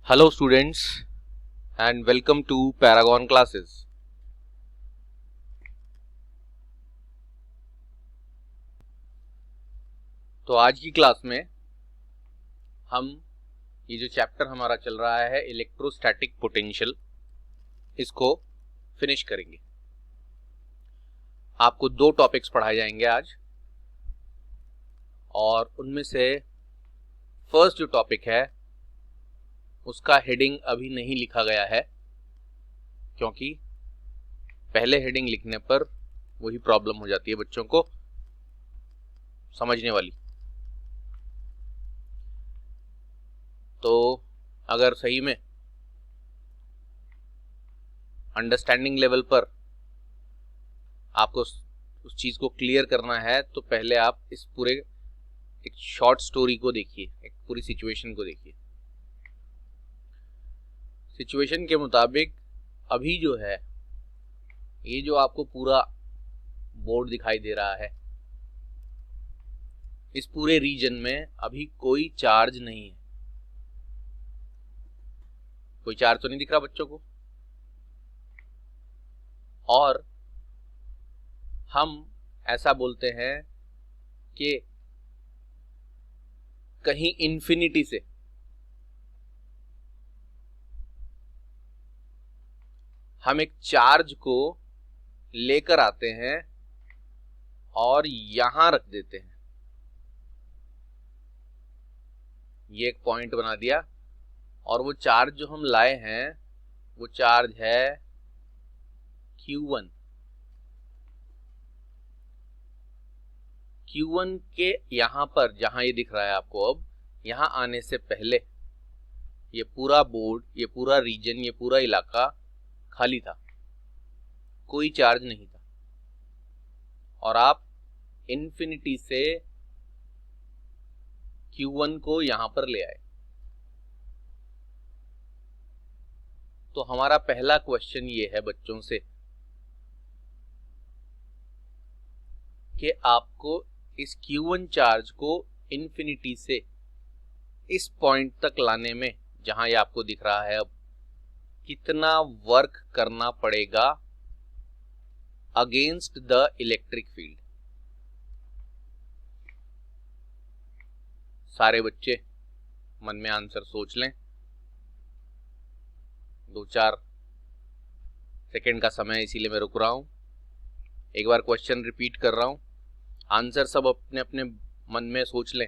Hello students and welcome to Paragon classes. तो आज की क्लास में हम ये जो चैप्टर हमारा चल रहा है इलेक्ट्रोस्टैटिक पोटेंशियल, इसको फिनिश करेंगे। आपको दो टॉपिक्स पढ़ाए जाएंगे आज, और उनमें से फर्स्ट जो टॉपिक है उसका हेडिंग अभी नहीं लिखा गया है, क्योंकि पहले हेडिंग लिखने पर वही प्रॉब्लम हो जाती है बच्चों को समझने वाली। तो अगर सही में अंडरस्टैंडिंग लेवल पर आपको उस चीज को क्लियर करना है तो पहले आप इस पूरे एक शॉर्ट स्टोरी को देखिए, एक पूरी सिचुएशन को देखिए। सिचुएशन के मुताबिक अभी जो है ये जो आपको पूरा बोर्ड दिखाई दे रहा है, इस पूरे रीजन में अभी कोई चार्ज नहीं है। कोई चार्ज तो नहीं दिख रहा बच्चों को, और हम ऐसा बोलते हैं कि कहीं इंफिनिटी से हम एक चार्ज को लेकर आते हैं और यहां रख देते हैं। ये एक पॉइंट बना दिया, और वो चार्ज जो हम लाए हैं वो चार्ज है Q1। Q1 के यहां पर जहां ये दिख रहा है आपको, अब यहां आने से पहले ये पूरा बोर्ड, ये पूरा रीजन, ये पूरा इलाका खाली था, कोई चार्ज नहीं था। और आप इन्फिनिटी से Q1 को यहां पर ले आए। तो हमारा पहला क्वेश्चन ये है बच्चों से कि आपको इस Q1 चार्ज को इन्फिनिटी से इस पॉइंट तक लाने में, जहां ये आपको दिख रहा है, अब कितना वर्क करना पड़ेगा अगेंस्ट द इलेक्ट्रिक फील्ड। सारे बच्चे मन में आंसर सोच लें। 2-4 सेकेंड का समय, इसीलिए मैं रुक रहा हूं। एक बार क्वेश्चन रिपीट कर रहा हूं, आंसर सब अपने अपने मन में सोच लें,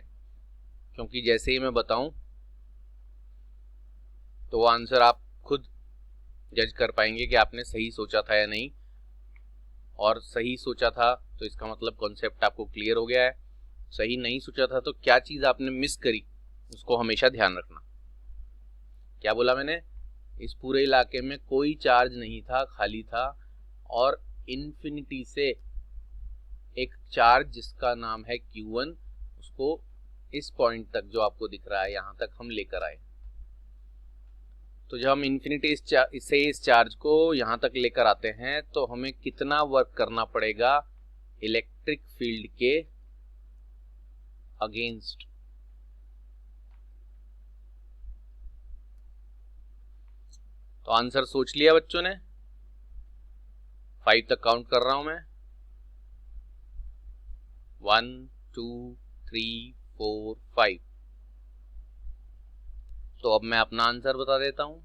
क्योंकि जैसे ही मैं बताऊं तो वो आंसर आप खुद जज कर पाएंगे कि आपने सही सोचा था या नहीं। और सही सोचा था तो इसका मतलब कॉन्सेप्ट आपको क्लियर हो गया है। सही नहीं सोचा था तो क्या चीज आपने मिस करी, उसको हमेशा ध्यान रखना। क्या बोला मैंने? इस पूरे इलाके में कोई चार्ज नहीं था, खाली था, और इन्फिनिटी से एक चार्ज जिसका नाम है Q1, उसको इस पॉइंट तक जो आपको दिख रहा है यहां तक हम लेकर आए। तो जब हम इन्फिनिटी से इस चार्ज को यहां तक लेकर आते हैं तो हमें कितना वर्क करना पड़ेगा इलेक्ट्रिक फील्ड के अगेंस्ट। तो आंसर सोच लिया बच्चों ने? 5 तक काउंट कर रहा हूं मैं। 1 2 3 4 5। तो अब मैं अपना आंसर बता देता हूं।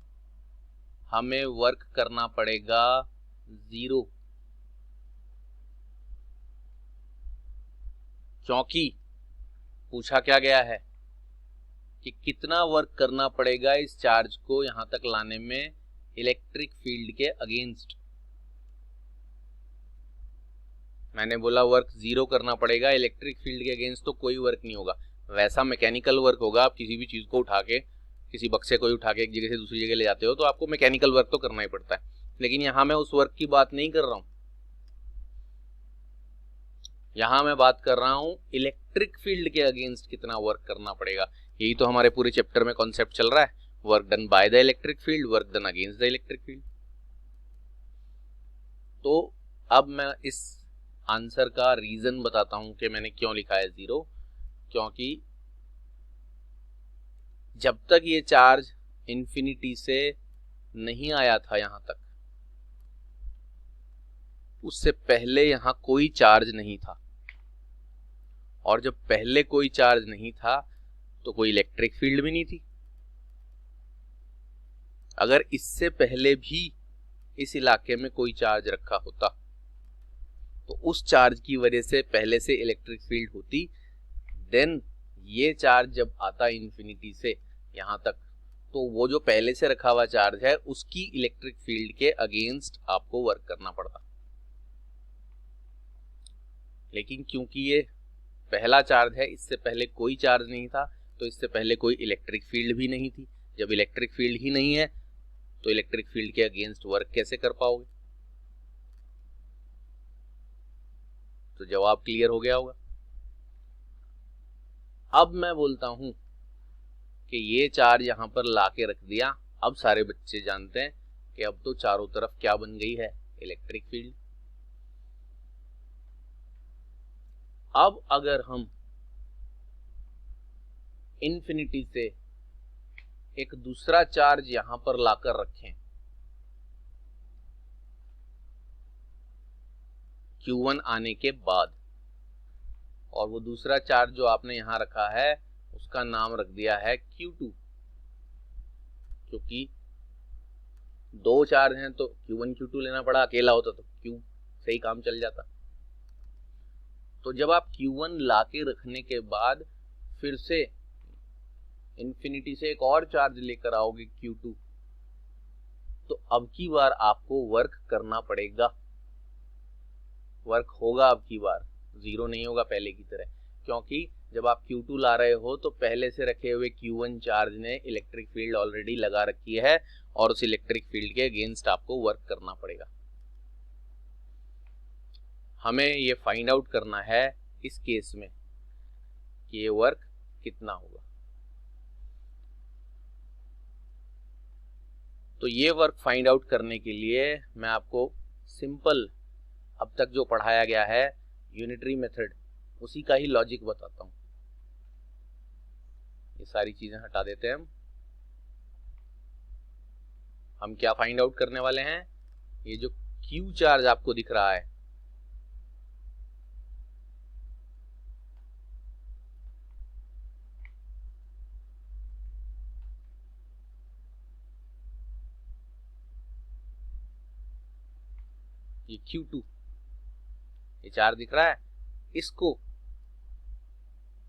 हमें वर्क करना पड़ेगा 0, क्योंकि पूछा क्या गया है कि कितना वर्क करना पड़ेगा इस चार्ज को यहां तक लाने में इलेक्ट्रिक फील्ड के अगेंस्ट। मैंने बोला वर्क 0 करना पड़ेगा, इलेक्ट्रिक फील्ड के अगेंस्ट तो कोई वर्क नहीं होगा। वैसा मैकेनिकल वर्क होगा, आप किसी भी चीज को उठा के, किसी बक्से को उठा के एक जगह से दूसरी जगह ले जाते हो तो आपको मैकेनिकल वर्क तो करना ही पड़ता है। लेकिन यहां मैं उस वर्क की बात नहीं कर रहा हूं, यहां मैं बात कर रहा हूं इलेक्ट्रिक फील्ड के अगेंस्ट कितना वर्क करना पड़ेगा। यही तो हमारे पूरे चैप्टर में कॉन्सेप्ट चल रहा है, work done by the electric field, work done against the electric field. तो अब मैं इस आंसर का रीजन बताता हूं कि मैंने क्यों लिखा है 0। क्योंकि जब तक ये चार्ज इन्फिनिटी से नहीं आया था यहां तक, उससे पहले यहां कोई चार्ज नहीं था, और जब पहले कोई चार्ज नहीं था तो कोई इलेक्ट्रिक फील्ड भी नहीं थी। अगर इससे पहले भी इस इलाके में कोई चार्ज रखा होता तो उस चार्ज की वजह से पहले से इलेक्ट्रिक फील्ड होती, देन ये चार्ज जब आता इन्फिनिटी से यहां तक तो वो जो पहले से रखा हुआ चार्ज है उसकी इलेक्ट्रिक फील्ड के अगेंस्ट आपको वर्क करना पड़ता। लेकिन क्योंकि ये पहला चार्ज है, इससे पहले कोई चार्ज नहीं था, तो इससे पहले कोई इलेक्ट्रिक फील्ड भी नहीं थी। जब इलेक्ट्रिक फील्ड ही नहीं है तो इलेक्ट्रिक फील्ड के अगेंस्ट वर्क कैसे कर पाओगे? तो जवाब क्लियर हो गया होगा। अब मैं बोलता हूं कि ये चार्ज यहां पर लाके रख दिया, अब सारे बच्चे जानते हैं कि अब तो चारों तरफ क्या बन गई है? Electric field. अब अगर हम इन्फिनिटी से एक दूसरा चार्ज यहां पर लाकर रखें, Q1 आने के बाद, और वो दूसरा चार्ज जो आपने यहां रखा है उसका नाम रख दिया है Q2, क्योंकि दो चार्ज हैं तो Q1 Q2 लेना पड़ा, अकेला होता तो Q से ही काम चल जाता। तो जब आप Q1 लाके रखने के बाद फिर से इन्फिनिटी से एक और चार्ज लेकर आओगे Q2, तो अब की बार आपको वर्क करना पड़ेगा। वर्क होगा अब की बार, जीरो नहीं होगा पहले की तरह, क्योंकि जब आप Q2 ला रहे हो तो पहले से रखे हुए Q1 चार्ज ने इलेक्ट्रिक फील्ड ऑलरेडी लगा रखी है और उस इलेक्ट्रिक फील्ड के अगेंस्ट आपको वर्क करना पड़ेगा। हमें ये फाइंड आउट करना है इस केस में कि ये वर्क कितना होगा। तो ये वर्क फाइंड आउट करने के लिए मैं आपको सिंपल अब तक जो पढ़ाया गया है यूनिटरी मेथड, उसी का ही लॉजिक बताता हूं। ये सारी चीजें हटा देते हैं हम क्या फाइंड आउट करने वाले हैं? ये जो Q चार्ज आपको दिख रहा है, ये Q2, ये चार्ज दिख रहा है, इसको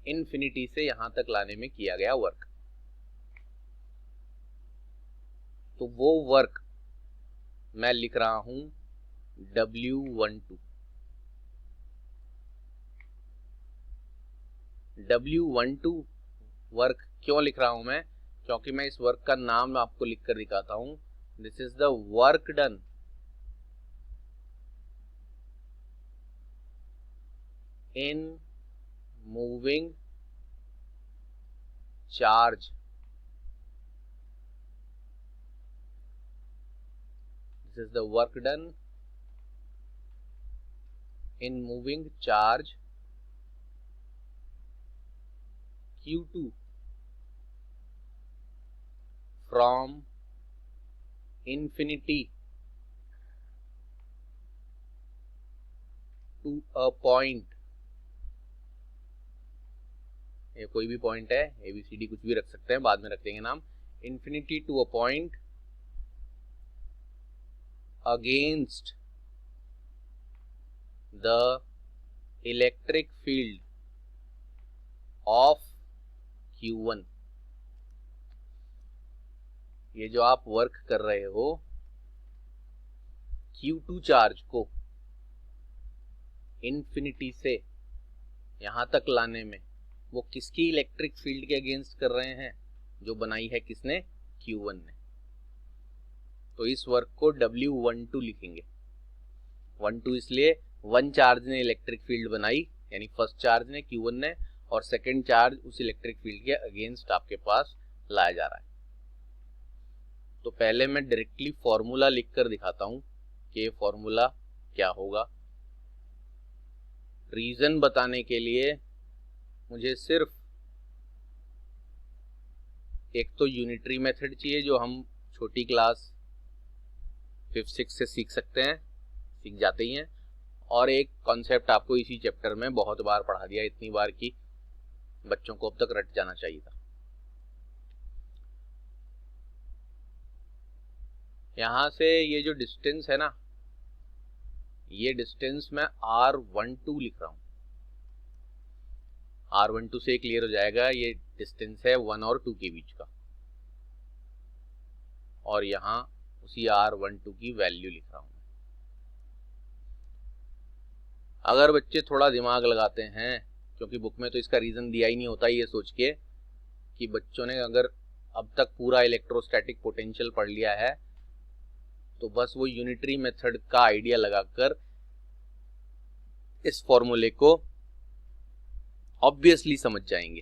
इन्फिनिटी से यहां तक लाने में किया गया वर्क। तो वो वर्क मैं लिख रहा हूं W12। W12 वर्क क्यों लिख रहा हूं मैं? क्योंकि मैं इस वर्क का नाम आपको लिखकर दिखाता हूं। This is the work done in moving charge। This is the work done in moving charge Q2 from infinity to a point। ये कोई भी पॉइंट है, ABCD कुछ भी रख सकते हैं, बाद में रख देंगे नाम। Infinity to a point against the electric field of Q1। ये जो आप वर्क कर रहे हो Q2 चार्ज को इन्फिनिटी से यहां तक लाने में वो किसकी इलेक्ट्रिक फील्ड के अगेंस्ट कर रहे हैं? जो बनाई है किसने? Q1 ने। तो इस वर्क को W12 लिखेंगे। 12 इसलिए वन चार्ज ने इलेक्ट्रिक फील्ड बनाई, यानी फर्स्ट चार्ज ने Q1 ने, और सेकंड चार्ज उस इलेक्ट्रिक फील्ड के अगेंस्ट आपके पास लाया जा रहा है। तो पहले मैं डायरेक्टली फॉर्मूला लिखकर दिखाता हूं कि ये फॉर्मूला क्या होगा। रीजन बताने के लिए मुझे सिर्फ एक तो यूनिटरी मेथड चाहिए जो हम छोटी क्लास 5th 6th से सीख सकते हैं, सीख जाते ही हैं, और एक कॉन्सेप्ट आपको इसी चैप्टर में बहुत बार पढ़ा दिया, इतनी बार कि बच्चों को अब तक रट जाना चाहिए था। यहां से ये जो डिस्टेंस है ना, ये डिस्टेंस मैं R12 लिख रहा हूं। R12 से क्लियर हो जाएगा, ये डिस्टेंस है 1 और 2 के बीच का, और यहां उसी R12 की वैल्यू लिख रहा हूं। अगर बच्चे थोड़ा दिमाग लगाते हैं, क्योंकि बुक में तो इसका रीजन दिया ही नहीं होता, ये सोच के कि बच्चों ने अगर अब तक पूरा इलेक्ट्रोस्टैटिक पोटेंशियल पढ़ लिया है तो बस वो यूनिटरी मेथड का आइडिया लगाकर इस फॉर्मूले को ऑब्वियसली समझ जाएंगे,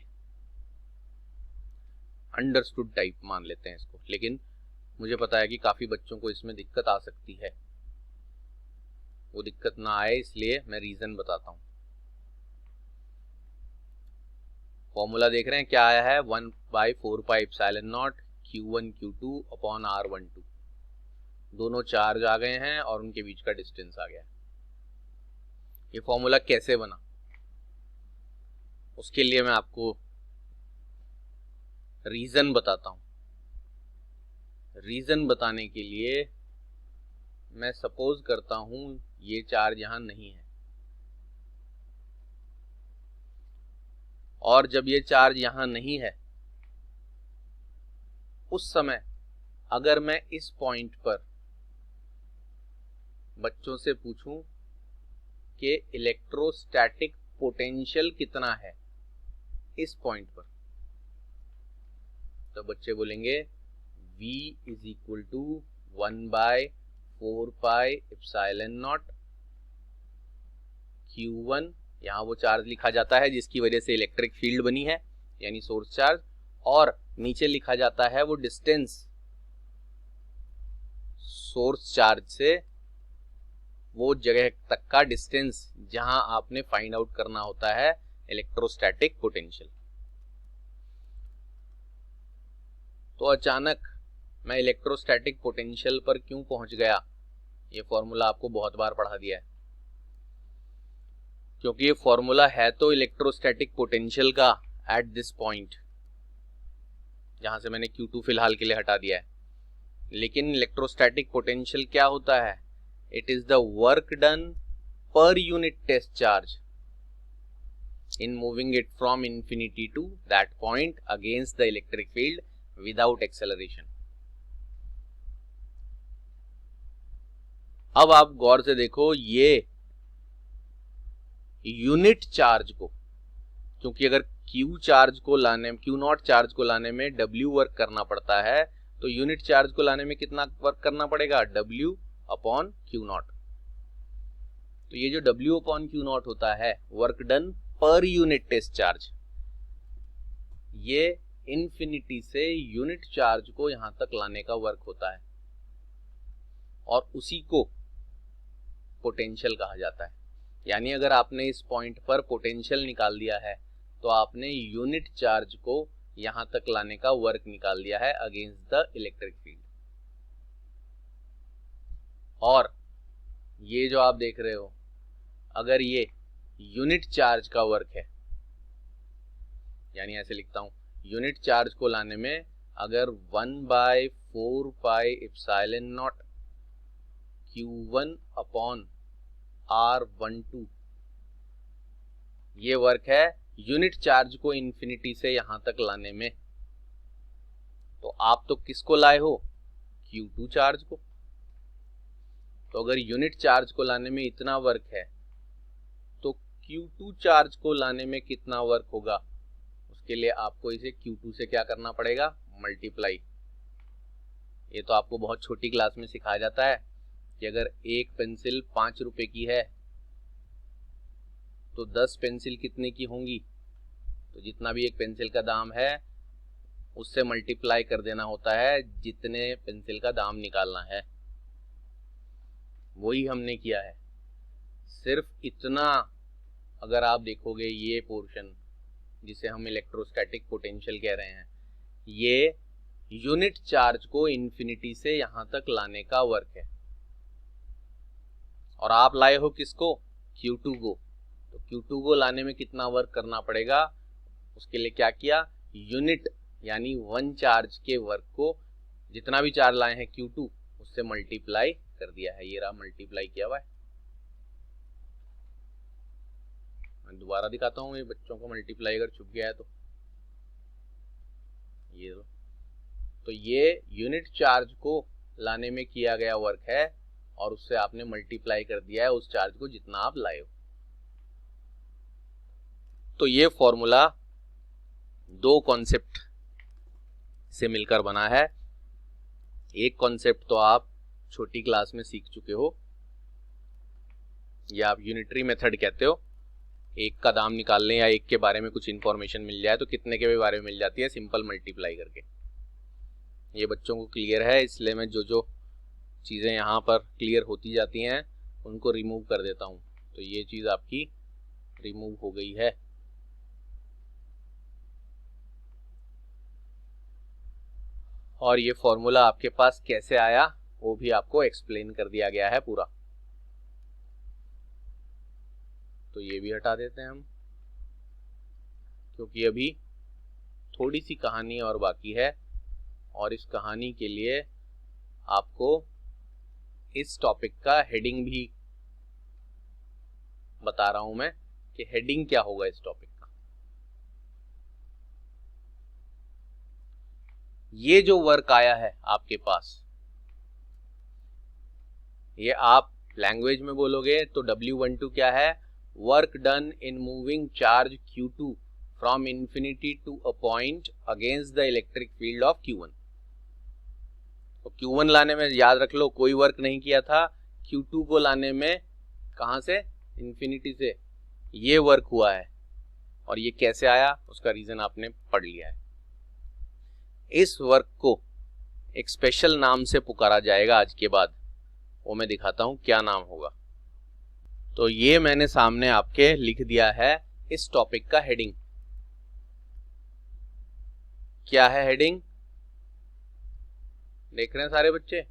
अंडरस्टूड टाइप मान लेते हैं इसको। लेकिन मुझे पता है कि काफी बच्चों को इसमें दिक्कत आ सकती है, वो दिक्कत ना आए इसलिए मैं रीजन बताता हूं। फॉर्मूला देख रहे हैं क्या आया है, 1/4πε0 Q1 Q2 अपॉन R12। दोनों चार्ज आ गए हैं और उनके बीच का डिस्टेंस आ गया। ये फॉर्मूला कैसे बना, उसके लिए मैं आपको रीजन बताता हूं। रीजन बताने के लिए मैं सपोज करता हूं ये चार्ज यहां नहीं है, और जब ये चार्ज यहां नहीं है उस समय अगर मैं इस पॉइंट पर बच्चों से पूछूं कि इलेक्ट्रोस्टैटिक पोटेंशियल कितना है इस पॉइंट पर, तो बच्चे बोलेंगे V is equal to 1/4πε0 Q1, यहां वो चार्ज लिखा जाता है जिसकी वजह से इलेक्ट्रिक फील्ड बनी है, यानी सोर्स चार्ज, और नीचे लिखा जाता है वो डिस्टेंस सोर्स चार्ज से वो जगह तक का डिस्टेंस जहां आपने फाइंड आउट करना होता है इलेक्ट्रोस्टैटिक पोटेंशियल। तो अचानक मैं इलेक्ट्रोस्टैटिक पोटेंशियल पर क्यों पहुंच गया, ये फॉर्मूला आपको बहुत बार पढ़ा दिया है, क्योंकि ये फॉर्मूला है तो इलेक्ट्रोस्टैटिक पोटेंशियल का एट दिस पॉइंट, जहां से मैंने Q2 फिलहाल के लिए हटा दिया है। लेकिन इलेक्ट्रोस्टैटिक पोटेंशियल क्या होता है, it is the work done per unit test charge in moving it from infinity to that point against the electric field without acceleration। अब आप गौर से देखो, ये यूनिट चार्ज को, क्योंकि अगर Q चार्ज को लाने, Q0 चार्ज को लाने में W वर्क करना पड़ता है, तो यूनिट चार्ज को लाने में कितना वर्क करना पड़ेगा, W अपॉन Q0। तो ये जो W अपॉन Q0 होता है, work done per unit test charge, ये इन्फिनिटी से यूनिट चार्ज को यहां तक लाने का वर्क होता है, और उसी को पोटेंशियल कहा जाता है। यानी अगर आपने इस पॉइंट पर पोटेंशियल निकाल दिया है तो आपने यूनिट चार्ज को यहां तक लाने का वर्क निकाल दिया है अगेंस्ट द इलेक्ट्रिक फील्ड। और ये जो आप देख रहे हो, अगर ये यूनिट चार्ज का वर्क है, यानी ऐसे लिखता हूं, यूनिट चार्ज को लाने में अगर 1/4πε0 Q1 अपॉन R12 ये वर्क है यूनिट चार्ज को इन्फिनिटी से यहां तक लाने में, तो आप तो किसको लाए हो, Q2 चार्ज को। तो अगर यूनिट चार्ज को लाने में इतना वर्क है तो Q2 चार्ज को लाने में कितना वर्क होगा, उसके लिए आपको इसे Q2 से क्या करना पड़ेगा, मल्टीप्लाई। ये तो आपको बहुत छोटी क्लास में सिखाया जाता है कि अगर एक पेंसिल 5 रुपए की है तो 10 पेंसिल कितने की होंगी, तो जितना भी एक पेंसिल का दाम है उससे मल्टीप्लाई कर देना होता है जितने पेंसिल का दाम निकालना है। वही हमने किया है, सिर्फ इतना। अगर आप देखोगे ये पोर्शन जिसे हम इलेक्ट्रोस्टैटिक पोटेंशियल कह रहे हैं, ये यूनिट चार्ज को इन्फिनिटी से यहां तक लाने का वर्क है। और आप लाए हो किसको? Q2 को। तो Q2 को लाने में कितना वर्क करना पड़ेगा? उसके लिए क्या किया? यूनिट यानी वन चार्ज के वर्क को, जितना भी चार्ज लाए हैं Q2 उससे मल्टीप्लाई कर दिया है। ये रहा मल्टीप्लाई किया हुआ है। मैं दोबारा दिखाता हूँ, ये बच्चों को मल्टीप्लाई अगर छुप गया है तो ये लो। तो ये यूनिट चार्ज को लाने में किया गया वर्क है और उससे आपने मल्टीप्लाई कर दिया है उस चार्ज को जितना आप लाए हो। तो ये फॉर्मूला दो कॉन्सेप्ट से मिलकर बना है। एक कॉन्सेप्ट तो आप छोटी क्लास में सीख चुके हो, या आप यूनिटरी मेथड कहते हो। एक का दाम निकाल लें या एक के बारे में कुछ इंफॉर्मेशन मिल जाए तो कितने के बारे में मिल जाती है, सिंपल मल्टीप्लाई करके। ये बच्चों को क्लियर है, इसलिए मैं जो जो चीज़ें यहाँ पर क्लियर होती जाती हैं उनको रिमूव कर देता हूँ। तो ये चीज़ आपकी रिमूव हो गई है। और ये फॉर्मूला आपके पास कैसे आया वो भी आपको एक्सप्लेन कर दिया गया है पूरा। तो ये भी हटा देते हैं हम, क्योंकि अभी थोड़ी सी कहानी और बाकी है। और इस कहानी के लिए आपको इस टॉपिक का हेडिंग भी बता रहा हूं मैं कि हेडिंग क्या होगा इस टॉपिक का। ये जो वर्क आया है आपके पास, ये आप लैंग्वेज में बोलोगे तो W12 क्या है? Work done in moving charge Q2 from infinity to a point against the electric field of Q1। तो Q1 लाने में याद रख लो कोई वर्क नहीं किया था। Q2 को लाने में कहां से? इंफिनिटी से। ये वर्क हुआ है और ये कैसे आया उसका रीजन आपने पढ़ लिया है। इस वर्क को एक स्पेशल नाम से पुकारा जाएगा आज के बाद, वो मैं दिखाता हूं क्या नाम होगा। तो ये मैंने सामने आपके लिख दिया है इस टॉपिक का हेडिंग। क्या है हेडिंग? देख रहे हैं सारे बच्चे?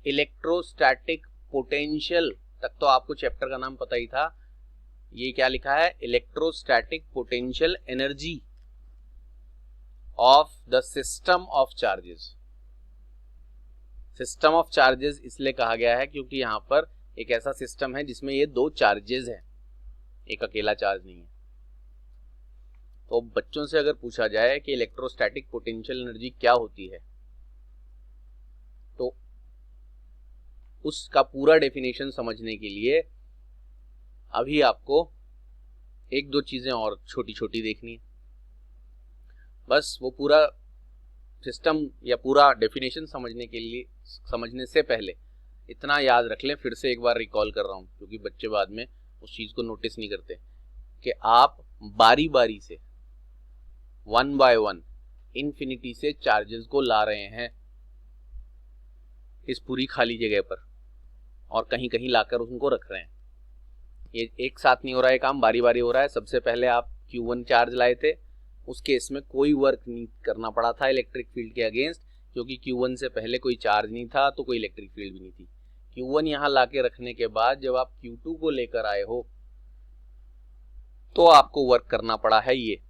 इलेक्ट्रोस्टैटिक पोटेंशियल तक तो आपको चैप्टर का नाम पता ही था। ये क्या लिखा है? Electrostatic potential energy of the system of charges. System of charges इसलिए कहा गया है क्योंकि यहां पर एक ऐसा सिस्टम है जिसमें ये दो चार्जेस हैं, एक अकेला चार्ज नहीं है। तो बच्चों से अगर पूछा जाए कि इलेक्ट्रोस्टैटिक पोटेंशियल एनर्जी क्या होती है तो उसका पूरा डेफिनेशन समझने के लिए अभी आपको एक दो चीजें और छोटी छोटी देखनी है। बस वो पूरा सिस्टम या पूरा डेफिनेशन समझने से पहले इतना याद रख लें, फिर से एक बार रिकॉल कर रहा हूं क्योंकि बच्चे बाद में उस चीज को नोटिस नहीं करते, कि आप बारी बारी से 1 बाय 1 इंफिनिटी से चार्जेस को ला रहे हैं इस पूरी खाली जगह पर और कहीं कहीं लाकर उनको रख रहे हैं। ये एक साथ नहीं हो रहा है काम, बारी बारी हो रहा है। सबसे पहले आप Q1 चार्ज लाए थे, उस केस में कोई वर्क नहीं करना पड़ा था इलेक्ट्रिक फील्ड के अगेंस्ट, क्योंकि Q1 से पहले कोई चार्ज नहीं था तो कोई इलेक्ट्रिक फील्ड भी नहीं थी। Q1 यहां लाके रखने के बाद जब आप Q2 को लेकर आए हो तो आपको वर्क करना पड़ा है ये।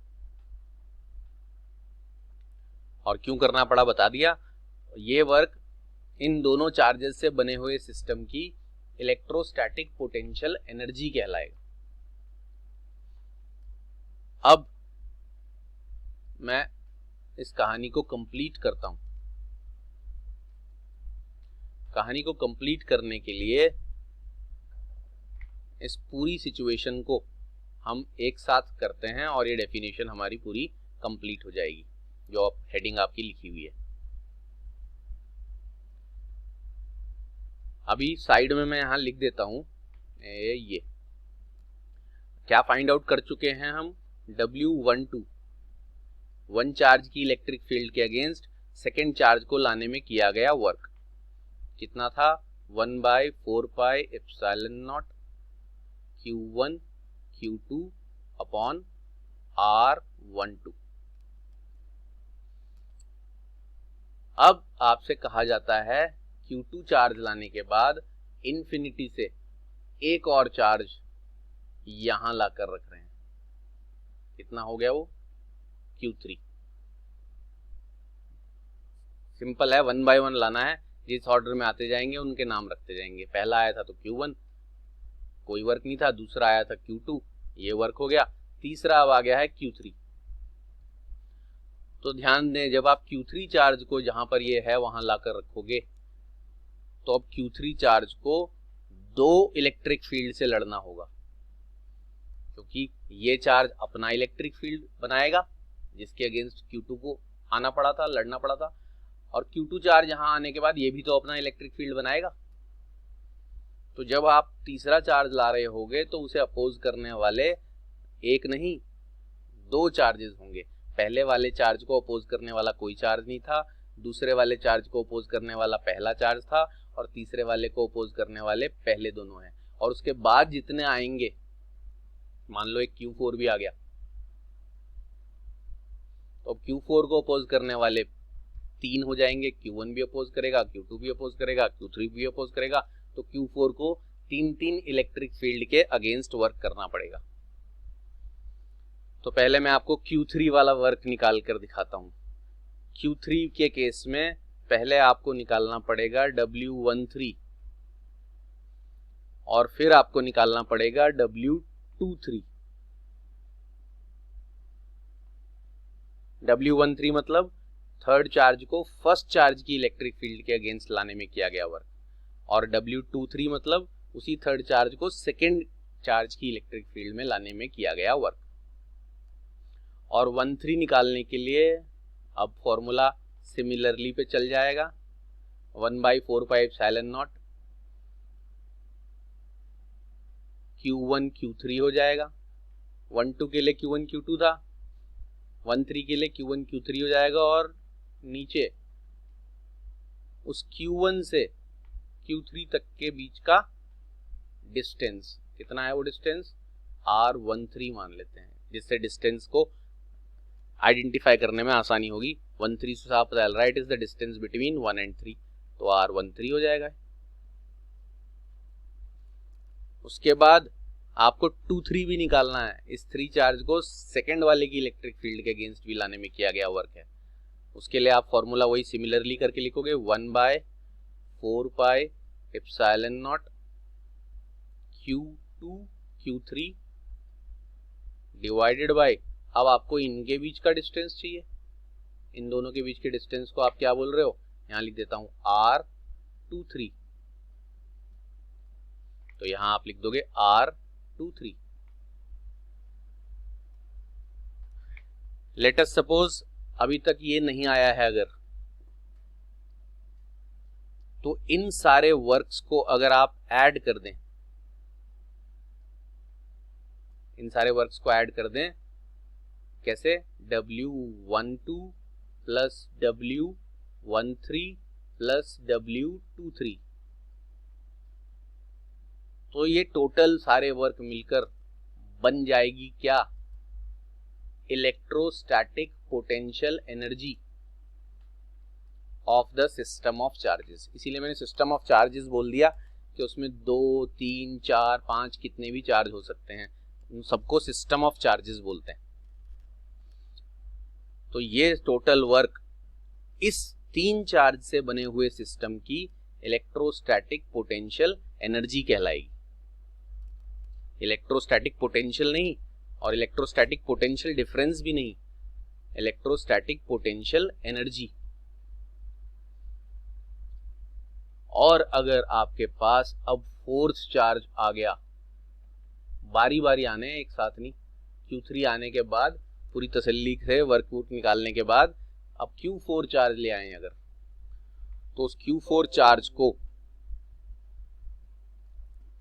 और क्यों करना पड़ा बता दिया। ये वर्क इन दोनों चार्जेस से बने हुए सिस्टम की इलेक्ट्रोस्टैटिक पोटेंशियल एनर्जी कहलाएगा। अब मैं इस कहानी को कंप्लीट करता हूं। कहानी को कंप्लीट करने के लिए इस पूरी सिचुएशन को हम एक साथ करते हैं और ये डेफिनेशन हमारी पूरी कंप्लीट हो जाएगी जो हेडिंग आपकी लिखी हुई है। अभी साइड में मैं यहां लिख देता हूं ये क्या फाइंड आउट कर चुके हैं हम। W12 वन चार्ज की इलेक्ट्रिक फील्ड के अगेंस्ट सेकेंड चार्ज को लाने में किया गया वर्क कितना था? 1/4 pi epsilon not Q1 Q2 upon R12। अब आपसे कहा जाता है Q2 चार्ज लाने के बाद इन्फिनिटी से एक और चार्ज यहां लाकर रख रहे हैं। कितना हो गया वो? Q3। सिंपल है, 1 बाय 1 लाना है, जिस ऑर्डर में आते जाएंगे उनके नाम रखते जाएंगे। पहला आया था तो Q1, कोई वर्क नहीं था। दूसरा आया था Q2, ये वर्क हो गया। तीसरा अब आ गया है Q3। तो ध्यान दें, जब आप Q3 चार्ज को जहां पर ये है वहां लाकर रखोगे तो अब Q3 चार्ज को 2 इलेक्ट्रिक फील्ड से लड़ना होगा, क्योंकि ये चार्ज अपना इलेक्ट्रिक फील्ड बनाएगा जिसके अगेंस्ट Q2 को आना पड़ा था, लड़ना पड़ा था, और Q2 चार्ज यहां आने के बाद ये भी तो अपना इलेक्ट्रिक फील्ड बनाएगा। तो जब आप तीसरा चार्ज ला रहे होगे तो उसे अपोज करने वाले एक नहीं 2 चार्जेस होंगे। पहले वाले चार्ज को अपोज करने वाला कोई चार्ज नहीं था, दूसरे वाले चार्ज को अपोज करने वाला पहला चार्ज था, और तीसरे वाले को अपोज करने वाले पहले दोनों हैं। और उसके बाद जितने आएंगे, मान लो एक Q4 भी आ गया, तो अब Q4 को अपोज करने वाले 3 हो जाएंगे। Q1 भी अपोज करेगा, Q2 भी अपोज करेगा, Q3 भी अपोज करेगा। तो Q4 को 3 इलेक्ट्रिक फील्ड के अगेंस्ट वर्क करना पड़ेगा। तो पहले मैं आपको Q3 वाला वर्क निकाल कर दिखाता हूं। Q3 के केस में पहले आपको निकालना पड़ेगा W13 और फिर आपको निकालना पड़ेगा W23। W13 मतलब थर्ड चार्ज को फर्स्ट चार्ज की इलेक्ट्रिक फील्ड के अगेंस्ट लाने में किया गया वर्क, और W23 मतलब उसी थर्ड चार्ज को सेकेंड चार्ज की इलेक्ट्रिक फील्ड में लाने में किया गया वर्क। और 13 निकालने के लिए अब फॉर्मूला सिमिलरली पे चल जाएगा, 1/4πε0 Q1 Q3 हो जाएगा। 12 के लिए Q1 Q2 था, 13 के लिए Q1 Q3 हो जाएगा, और नीचे उस Q1 से Q3 तक के बीच का डिस्टेंस कितना है? वो डिस्टेंस R13 मान लेते हैं, जिससे डिस्टेंस को आइडेंटिफाई करने में आसानी होगी। 13 से साफ पता चल रहा है it is the distance between 1 and 3, तो R13 हो जाएगा। उसके बाद आपको 2-3 भी निकालना है। इस 3 चार्ज को सेकेंड वाले की इलेक्ट्रिक फील्ड के अगेंस्ट भी लाने में किया गया वर्क है। उसके लिए आप फॉर्मूला वही सिमिलरली करके लिखोगे, 1/4πε0 Q2 Q3 डिवाइडेड बाय, अब आपको इनके बीच का डिस्टेंस चाहिए, इन दोनों के बीच के डिस्टेंस को आप क्या बोल रहे हो? यहां लिख देता हूं R23, तो यहां आप लिख दोगे R23। लेट अस सपोज अभी तक ये नहीं आया है अगर, तो इन सारे वर्क्स को अगर आप ऐड कर दें, इन सारे वर्क्स को ऐड कर दें, कैसे? W12 plus W13 plus W23, तो ये टोटल सारे वर्क मिलकर बन जाएगी क्या? Electrostatic potential energy of the system of charges. इसीलिए मैंने सिस्टम ऑफ चार्जेस बोल दिया कि उसमें 2, 3, 4, 5 कितने भी चार्ज हो सकते हैं, उन सबको सिस्टम ऑफ चार्जेस बोलते हैं। तो ये टोटल वर्क इस 3 चार्ज से बने हुए सिस्टम की इलेक्ट्रोस्टैटिक पोटेंशियल एनर्जी कहलाएगी। इलेक्ट्रोस्टैटिक पोटेंशियल नहीं और इलेक्ट्रोस्टैटिक पोटेंशियल डिफरेंस भी नहीं, इलेक्ट्रोस्टैटिक पोटेंशियल एनर्जी। और अगर आपके पास अब फोर्थ चार्ज आ गया, बारी बारी आने एक साथ नहीं, Q3 आने के बाद पूरी तसल्ली से वर्क निकालने के बाद अब Q4 चार्ज ले आए अगर, तो उस Q4 चार्ज को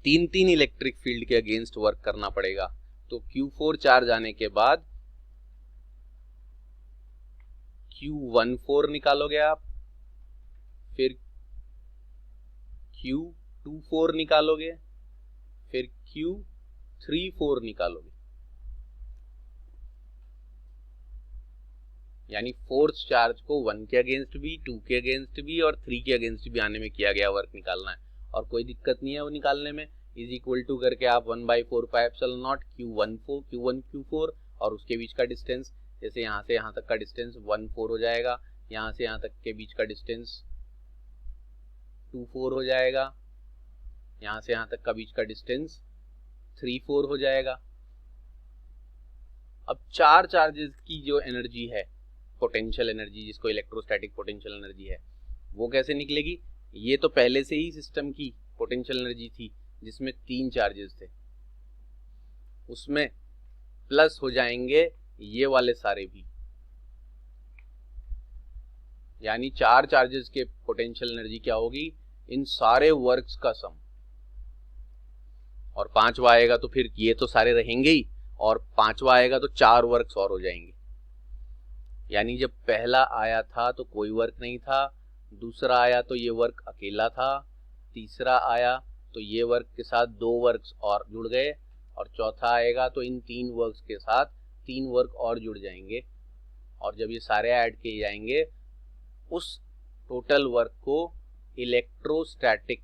3 इलेक्ट्रिक फील्ड के अगेंस्ट वर्क करना पड़ेगा। तो Q4 चार्ज आने के बाद Q14 निकालोगे आप, फिर Q24 निकालोगे, फिर Q34 निकालोगे। यानी फोर्स चार्ज को 1 के अगेंस्ट भी, 2 के अगेंस्ट भी और 3 के अगेंस्ट भी आने में किया गया वर्क निकालना है, और कोई दिक्कत नहीं है वो निकालने में। इज इक्वल टू करके आप 1/4 pi epsilon not Q1 Q4 और उसके बीच का डिस्टेंस, जैसे यहाँ से यहाँ तक का डिस्टेंस 1/4 हो जाएगा, यहाँ से यहाँ तक के बीच का डिस्टेंस 2/4 हो जाएगा, यहाँ से यहाँ तक का बीच का डिस्टेंस 3/4 हो जाएगा। अब चार चार्जेस की जो एनर्जी है, पोटेंशियल एनर्जी, जिसको इलेक्ट्रोस्टैटिक पोटेंशियल एनर्जी है, वो कैसे निकलेगी? ये तो पहले से ही सिस्टम की पोटेंशियल एनर्जी थी जिसमें 3 चार्जेस थे, उसमें प्लस हो जाएंगे ये वाले सारे भी, यानी 4 चार्जेस के पोटेंशियल एनर्जी क्या होगी? इन सारे वर्क्स का सम। और 5वां आएगा तो फिर ये तो सारे रहेंगे ही, और 5वां आएगा तो 4 वर्क्स और हो जाएंगे। यानी जब पहला आया था तो कोई वर्क नहीं था, दूसरा आया तो ये वर्क अकेला था, तीसरा आया तो ये वर्क के साथ 2 वर्क्स और जुड़ गए, और चौथा आएगा तो इन 3 वर्क्स के साथ 3 वर्क और जुड़ जाएंगे, और जब ये सारे ऐड किए जाएंगे उस टोटल वर्क को electrostatic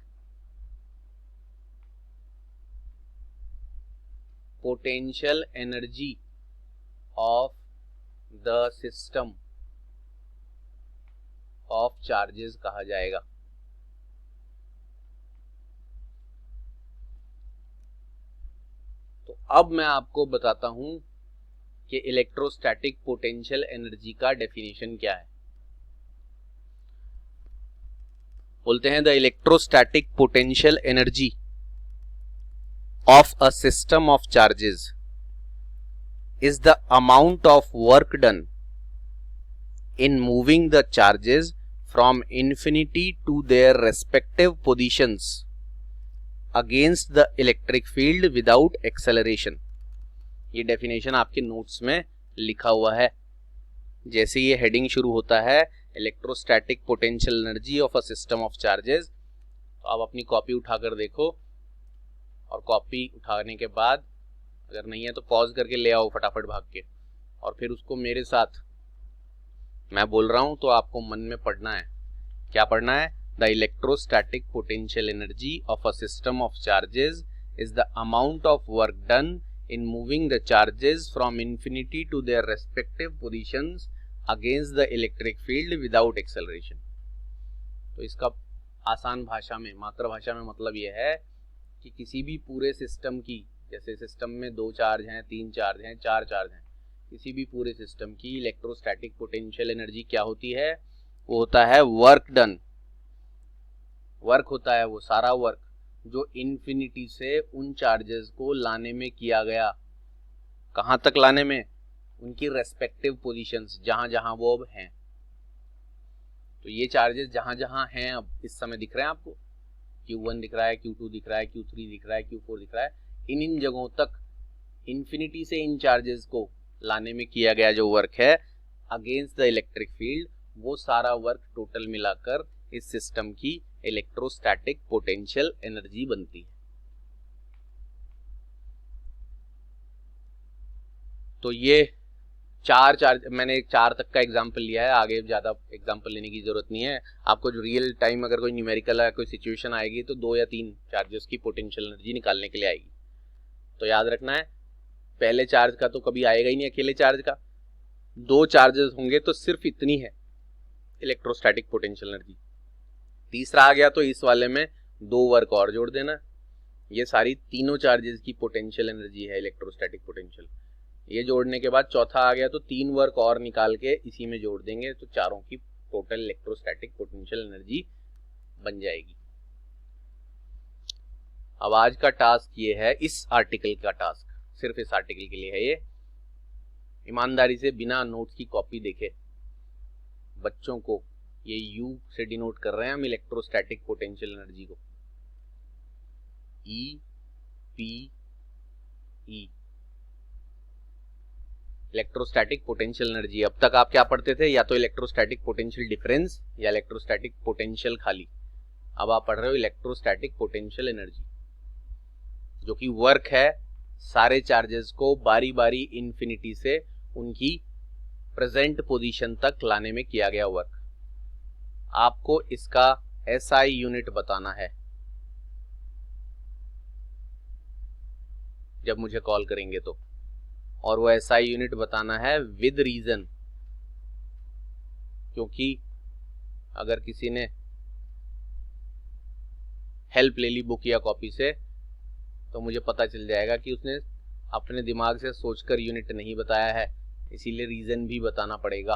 potential energy of the system of charges कहा जाएगा। तो अब मैं आपको बताता हूं कि इलेक्ट्रोस्टैटिक पोटेंशियल एनर्जी का डेफिनेशन क्या है। बोलते हैं the electrostatic potential energy of a system of charges is the amount of work done in moving the charges from infinity to their respective positions against the electric field without acceleration। ये definition आपके notes में लिखा हुआ है। जैसे ये heading शुरू होता है electrostatic potential energy of a system of charges, तो आप अपनी कॉपी उठाकर देखो, और कॉपी उठाने के बाद अगर नहीं है तो पॉज करके ले आओ फटाफट भाग के, और फिर उसको मेरे साथ मैं बोल रहा हूं तो आपको मन में पढ़ना है। क्या पढ़ना है? The electrostatic potential energy of a system of charges is the amount of work done in moving the charges from infinity to their respective positions against the electric field without acceleration. तो इसका आसान भाषा में, मातृभाषा में मतलब यह है कि किसी भी पूरे सिस्टम की, जैसे सिस्टम में 2 चार्ज हैं, 3 चार्ज हैं, 4 चार्ज हैं, किसी भी पूरे सिस्टम की इलेक्ट्रोस्टैटिक पोटेंशियल एनर्जी क्या होती है? वो होता है वर्क डन। वर्क होता है वो सारा वर्क जो इन्फिनिटी से उन चार्जेस को लाने में किया गया। कहां तक लाने में? उनकी रेस्पेक्टिव पोजीशंस, जहां जहां वो अब हैं। तो ये चार्जेस जहां जहां हैं अब इस समय दिख रहे हैं आपको, Q1 दिख रहा है, Q2 दिख रहा है, Q3 दिख रहा है, Q4 दिख रहा है। इन जगहों तक इन्फिनिटी से इन चार्जेस को लाने में किया गया जो वर्क है अगेंस्ट द इलेक्ट्रिक फील्ड, वो सारा वर्क टोटल मिलाकर इस सिस्टम की इलेक्ट्रोस्टैटिक पोटेंशियल एनर्जी बनती है। तो ये 4 चार्ज, मैंने 4 तक का एग्जाम्पल लिया है, आगे ज्यादा एग्जाम्पल लेने की जरूरत नहीं है। आपको जो रियल टाइम अगर कोई न्यूमेरिकल है, कोई सिचुएशन आएगी तो 2 या 3 चार्जेस की पोटेंशियल एनर्जी निकालने के लिए आएगी। तो याद रखना है, पहले चार्ज का तो कभी आएगा ही नहीं, अकेले चार्ज का। 2 चार्जेस होंगे तो सिर्फ इतनी है इलेक्ट्रोस्टैटिक पोटेंशियल एनर्जी। तीसरा आ गया तो इस वाले में 2 वर्क और जोड़ देना। ये सारी तीनों चार्जेस की पोटेंशियल एनर्जी है इलेक्ट्रोस्टैटिक पोटेंशियल। ये जोड़ने के बाद चौथा आ गया तो 3 वर्क और निकाल के इसी में जोड़ देंगे, तो चारों की टोटल इलेक्ट्रोस्टैटिक पोटेंशियल एनर्जी बन जाएगी। अब आज का टास्क ये है, इस आर्टिकल का टास्क सिर्फ इस आर्टिकल के लिए है ये। ईमानदारी से बिना नोट्स की कॉपी देखे बच्चों को, ये U से डिनोट कर रहे हैं हम इलेक्ट्रोस्टैटिक पोटेंशियल एनर्जी को, EPE, इलेक्ट्रोस्टैटिक पोटेंशियल एनर्जी। अब तक आप क्या पढ़ते थे? या तो इलेक्ट्रोस्टैटिक पोटेंशियल डिफरेंस या इलेक्ट्रोस्टैटिक पोटेंशियल खाली। अब आप पढ़ रहे हो इलेक्ट्रोस्टैटिक पोटेंशियल एनर्जी, जो कि वर्क है सारे चार्जेस को बारी बारी इन्फिनिटी से उनकी प्रेजेंट पोजीशन तक लाने में किया गया वर्क। आपको इसका SI यूनिट बताना है जब मुझे कॉल करेंगे तो, और वो SI यूनिट बताना है विद रीजन, क्योंकि अगर किसी ने हेल्प ले ली बुक या कॉपी से तो मुझे पता चल जाएगा कि उसने अपने दिमाग से सोचकर यूनिट नहीं बताया है, इसीलिए रीजन भी बताना पड़ेगा।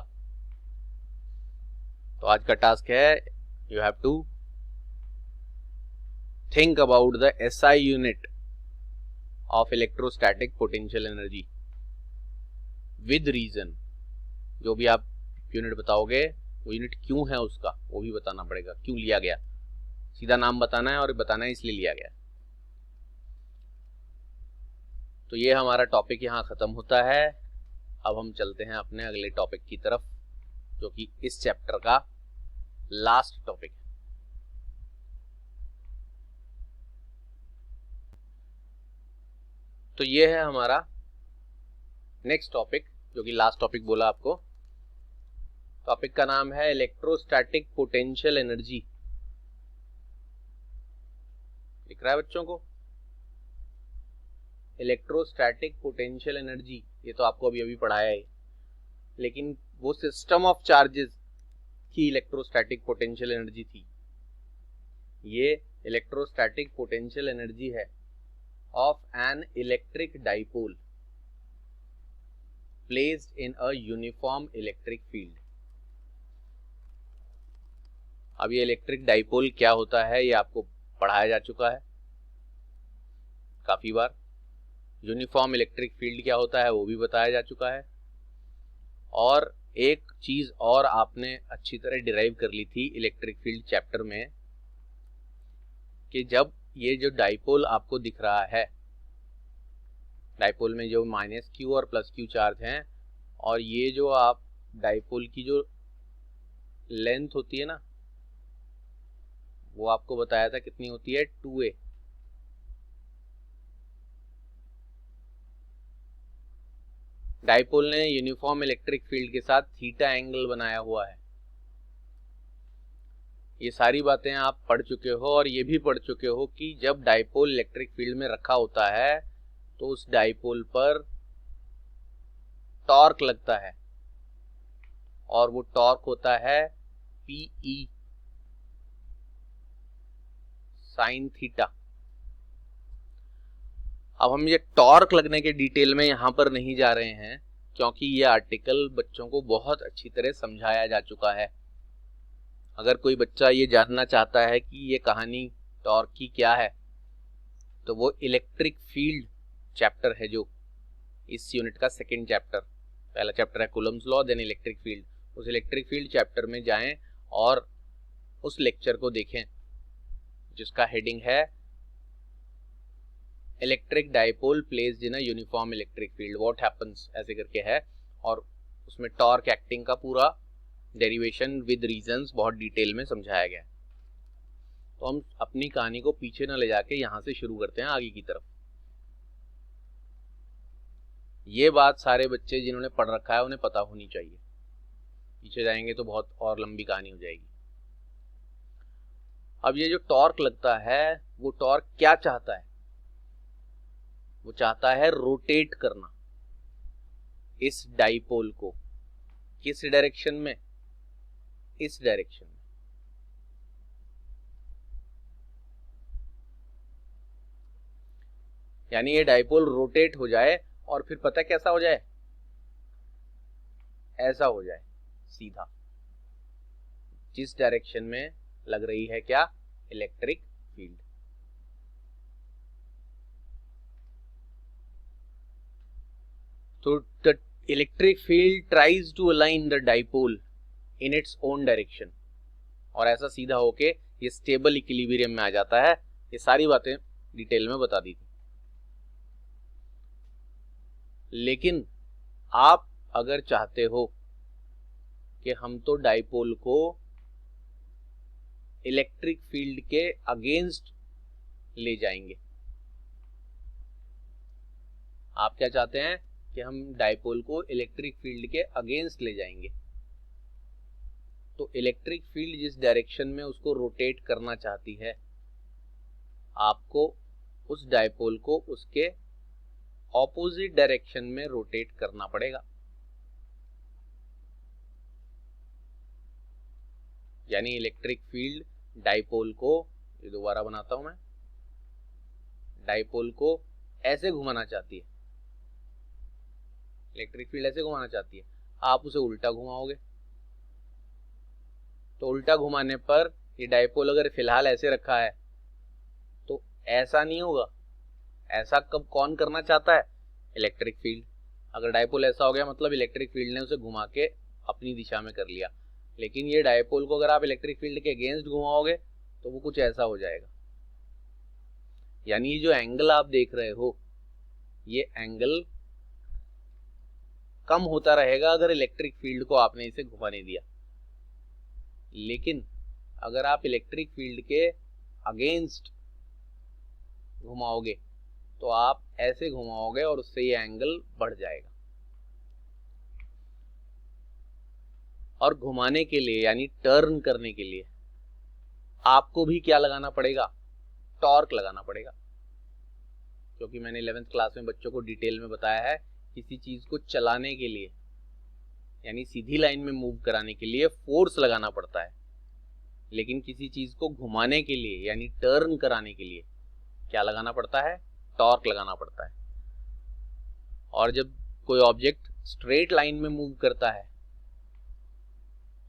तो आज का टास्क है, you have to think about the SI unit of electrostatic potential energy with reason. जो भी आप यूनिट बताओगे वो यूनिट क्यों है उसका वो भी बताना पड़ेगा, क्यों लिया गया। सीधा नाम बताना है और बताना है इसलिए लिया गया। तो ये हमारा टॉपिक यहाँ खत्म होता है। अब हम चलते हैं अपने अगले टॉपिक की तरफ, जो कि इस चैप्टर का लास्ट टॉपिक है। तो ये है हमारा नेक्स्ट टॉपिक, जो कि लास्ट टॉपिक बोला आपको। टॉपिक का नाम है इलेक्ट्रोस्टैटिक पोटेंशियल एनर्जी। दिख रहा है बच्चों को? इलेक्ट्रोस्टैटिक पोटेंशियल एनर्जी, ये तो आपको अभी अभी पढ़ाया है, लेकिन वो सिस्टम ऑफ चार्जेस की इलेक्ट्रोस्टैटिक पोटेंशियल एनर्जी थी। ये इलेक्ट्रोस्टैटिक पोटेंशियल एनर्जी है of an electric dipole placed in a uniform electric field. अब ये इलेक्ट्रिक डाइपोल क्या होता है ये आपको पढ़ाया जा चुका है काफी बार। यूनिफॉर्म इलेक्ट्रिक फील्ड क्या होता है वो भी बताया जा चुका है। और एक चीज और आपने अच्छी तरह डिराइव कर ली थी इलेक्ट्रिक फील्ड चैप्टर में, कि जब ये जो डाइपोल आपको दिख रहा है, डाइपोल में जो -q और +q चार्ज हैं, और ये जो आप डाइपोल की जो लेंथ होती है ना, वो आपको बताया था कितनी होती है, 2a। डाइपोल ने यूनिफॉर्म इलेक्ट्रिक फील्ड के साथ थीटा एंगल बनाया हुआ है। ये सारी बातें आप पढ़ चुके हो, और ये भी पढ़ चुके हो कि जब डाइपोल इलेक्ट्रिक फील्ड में रखा होता है तो उस डाइपोल पर टॉर्क लगता है, और वो टॉर्क होता है PE साइन थीटा। अब हम ये टॉर्क लगने के डिटेल में यहां पर नहीं जा रहे हैं, क्योंकि ये आर्टिकल बच्चों को बहुत अच्छी तरह समझाया जा चुका है। अगर कोई बच्चा ये जानना चाहता है कि ये कहानी टॉर्क की क्या है, तो वो इलेक्ट्रिक फील्ड चैप्टर है जो इस यूनिट का सेकंड चैप्टर, पहला चैप्टर है Coulomb's law, then electric field. उस इलेक्ट्रिक फील्ड चैप्टर में जाएं और उस लेक्चर को देखें जिसका हेडिंग है electric dipole placed in a uniform electric field, what happens, ऐसे करके है। और उसमें टॉर्क एक्टिंग का पूरा डेरिवेशन विद रीजंस बहुत डिटेल में समझाया गया है। तो हम अपनी कहानी को पीछे न ले जाके यहां से शुरू करते हैं आगे की तरफ। ये बात सारे बच्चे जिन्होंने पढ़ रखा है उन्हें पता होनी चाहिए, पीछे जाएंगे तो बहुत और लंबी कहानी हो जाएगी। अब ये जो टॉर्क लगता है, वो टॉर्क क्या चाहता है? वो चाहता है रोटेट करना इस डाइपोल को। किस डायरेक्शन में? इस डायरेक्शन में। यानी ये डाइपोल रोटेट हो जाए, और फिर पता कैसा हो जाए? ऐसा हो जाए सीधा, जिस डायरेक्शन में लग रही है क्या? Electric field. तो the electric field tries to align the dipole in its own direction, और ऐसा सीधा होके ये स्टेबल इक्विलिब्रियम में आ जाता है। ये सारी बातें डिटेल में बता दी थी। लेकिन आप अगर चाहते हो कि हम तो डाइपोल को इलेक्ट्रिक फील्ड के अगेंस्ट ले जाएंगे, आप क्या चाहते हैं कि हम डायपोल को इलेक्ट्रिक फील्ड के अगेंस्ट ले जाएंगे। तो इलेक्ट्रिक फील्ड जिस डायरेक्शन में उसको रोटेट करना चाहती है, आपको उस डायपोल को उसके ऑपोजिट डायरेक्शन में रोटेट करना पड़ेगा। यानी इलेक्ट्रिक फील्ड डायपोल को, ये दोबारा बनाता हूं मैं, डायपोल को ऐसे घुमाना चाहती है, इलेक्ट्रिक फील्ड ऐसे घुमाना चाहती है, आप उसे उल्टा घुमाओगे। तो उल्टा घुमाने पर ये डायपोल अगर फिलहाल ऐसे रखा है तो ऐसा नहीं होगा। ऐसा कब कौन करना चाहता है? Electric field. अगर डायपोल ऐसा हो गया मतलब इलेक्ट्रिक फील्ड ने उसे घुमा के अपनी दिशा में कर लिया। लेकिन ये डायपोल को अगर आप इलेक्ट्रिक फील्ड के अगेंस्ट घुमाओगे तो वो कुछ ऐसा हो जाएगा। यानी ये जो एंगल आप देख रहे हो, ये एंगल कम होता रहेगा अगर इलेक्ट्रिक फील्ड को आपने इसे घुमाने दिया। लेकिन अगर आप इलेक्ट्रिक फील्ड के अगेंस्ट घुमाओगे तो आप ऐसे घुमाओगे और उससे ये एंगल बढ़ जाएगा। और घुमाने के लिए यानी टर्न करने के लिए आपको भी क्या लगाना पड़ेगा? टॉर्क लगाना पड़ेगा। क्योंकि मैंने 11th क्लास में बच्चों को डिटेल में बताया है, किसी चीज को चलाने के लिए यानी सीधी लाइन में मूव कराने के लिए फोर्स लगाना पड़ता है, लेकिन किसी चीज को घुमाने के लिए यानी टर्न कराने के लिए क्या लगाना पड़ता है? टॉर्क लगाना पड़ता है। और जब कोई ऑब्जेक्ट स्ट्रेट लाइन में मूव करता है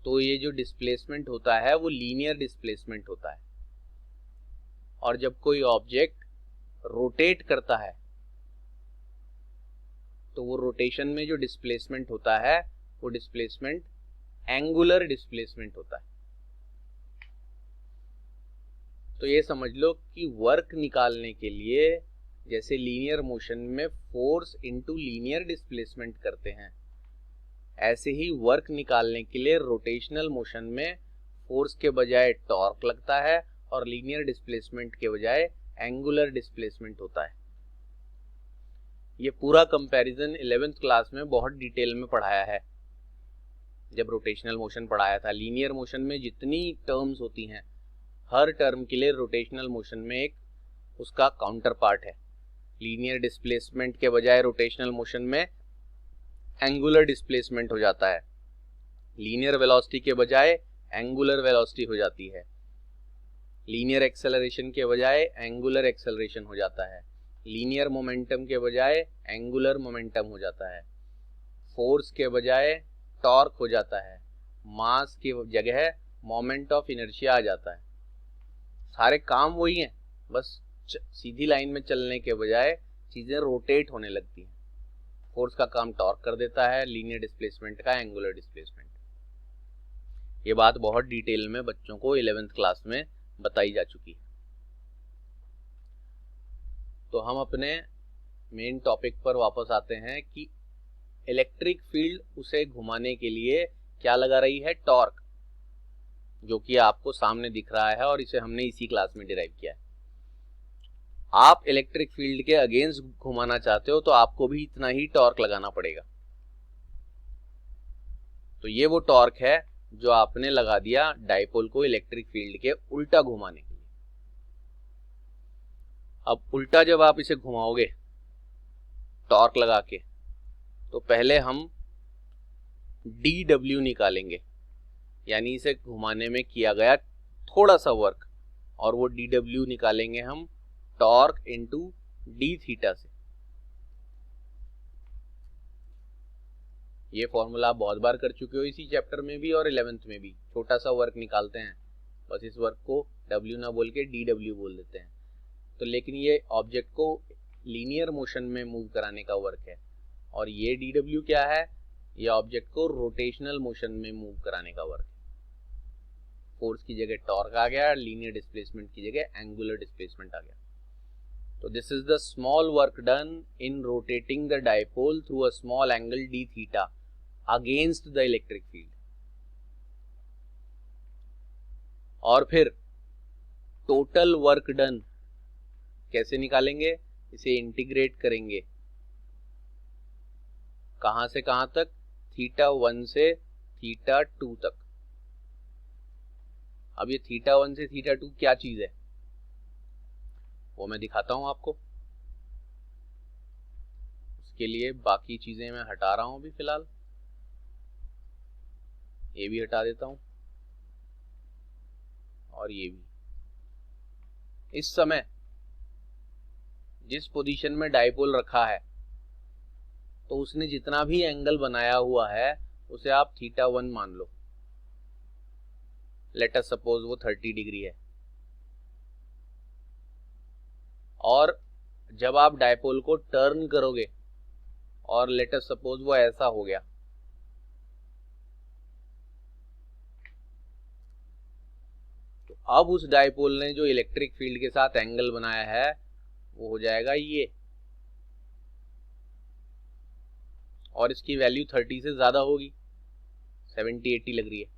तो ये जो डिस्प्लेसमेंट होता है वो लीनियर डिस्प्लेसमेंट होता है। और जब कोई ऑब्जेक्ट रोटेट करता है तो वो रोटेशन में जो डिस्प्लेसमेंट होता है वो डिस्प्लेसमेंट एंगुलर डिस्प्लेसमेंट होता है। तो ये समझ लो कि वर्क निकालने के लिए जैसे लीनियर मोशन में फोर्स इनटू लीनियर डिस्प्लेसमेंट करते हैं, ऐसे ही वर्क निकालने के लिए रोटेशनल मोशन में फोर्स के बजाय टॉर्क लगता है और लीनियर डिस्प्लेसमेंट के बजाय एंगुलर डिस्प्लेसमेंट होता है। ये पूरा कंपैरिजन 11th क्लास में बहुत डिटेल में पढ़ाया है जब रोटेशनल मोशन पढ़ाया था। लीनियर मोशन में जितनी टर्म्स होती हैं, हर टर्म के लिए रोटेशनल मोशन में एक उसका काउंटर पार्ट है। लीनियर डिस्प्लेसमेंट के बजाय रोटेशनल मोशन में एंगुलर डिस्प्लेसमेंट हो जाता है, लीनियर वेलोसिटी के बजाय एंगुलर वेलोसिटी हो जाती है, लीनियर एक्सेलरेशन के बजाय एंगुलर एक्सेलरेशन हो जाता है, लीनियर मोमेंटम के बजाय एंगुलर मोमेंटम हो जाता है, फोर्स के बजाय टॉर्क हो जाता है, मास की जगह मोमेंट ऑफ इनर्शिया आ जाता है। सारे काम वही हैं, बस सीधी लाइन में चलने के बजाय चीजें रोटेट होने लगती हैं। फोर्स का काम टॉर्क कर देता है, लीनियर डिस्प्लेसमेंट का एंगुलर डिस्प्लेसमेंट। ये बात बहुत डिटेल में बच्चों को 11th क्लास में बताई जा चुकी है। तो हम अपने मेन टॉपिक पर वापस आते हैं कि इलेक्ट्रिक फील्ड उसे घुमाने के लिए क्या लगा रही है? टॉर्क, जो कि आपको सामने दिख रहा है और इसे हमने इसी क्लास में डिराइव किया है। आप इलेक्ट्रिक फील्ड के अगेंस्ट घुमाना चाहते हो तो आपको भी इतना ही टॉर्क लगाना पड़ेगा। तो ये वो टॉर्क है जो आपने लगा दिया डायपोल को इलेक्ट्रिक फील्ड के उल्टा घुमाने के लिए। अब उल्टा जब आप इसे घुमाओगे टॉर्क लगा के, तो पहले हम dw निकालेंगे, यानी इसे घुमाने में किया गया थोड़ा सा वर्क, और वो dw निकालेंगे हम टॉर्क इनटू d थीटा से। ये फॉर्मूला आप बहुत बार कर चुके हो इसी चैप्टर में भी और 11th में भी। छोटा सा वर्क निकालते हैं, बस इस वर्क को w ना बोल के dw बोल देते हैं। तो लेकिन ये ऑब्जेक्ट को लीनियर मोशन में मूव कराने का वर्क है, और ये dw क्या है? ये ऑब्जेक्ट को रोटेशनल मोशन में मूव कराने का वर्क है। फोर्स की जगह टॉर्क आ गया, लीनियर डिस्प्लेसमेंट की जगह एंगुलर डिस्प्लेसमेंट आ गया। तो this is the small work done in rotating the dipole through a small angle d theta against the electric field. और फिर टोटल वर्क डन कैसे निकालेंगे? इसे इंटीग्रेट करेंगे कहाँ से कहाँ तक, θ1 से θ2 तक। अब ये θ1 से θ2 क्या चीज है वो मैं दिखाता हूं आपको। उसके लिए बाकी चीजें मैं हटा रहा हूं अभी फिलहाल, ये भी हटा देता हूं और ये भी। इस समय जिस पोजीशन में डाइपोल रखा है तो उसने जितना भी एंगल बनाया हुआ है उसे आप θ1 मान लो। लेट अस सपोज वो 30 डिग्री है, और जब आप डाइपोल को टर्न करोगे और लेट अस सपोज वो ऐसा हो गया, तो अब उस डाइपोल ने जो इलेक्ट्रिक फील्ड के साथ एंगल बनाया है वो हो जाएगा ये, और इसकी वैल्यू 30 से ज्यादा होगी, 70-80 लग रही है।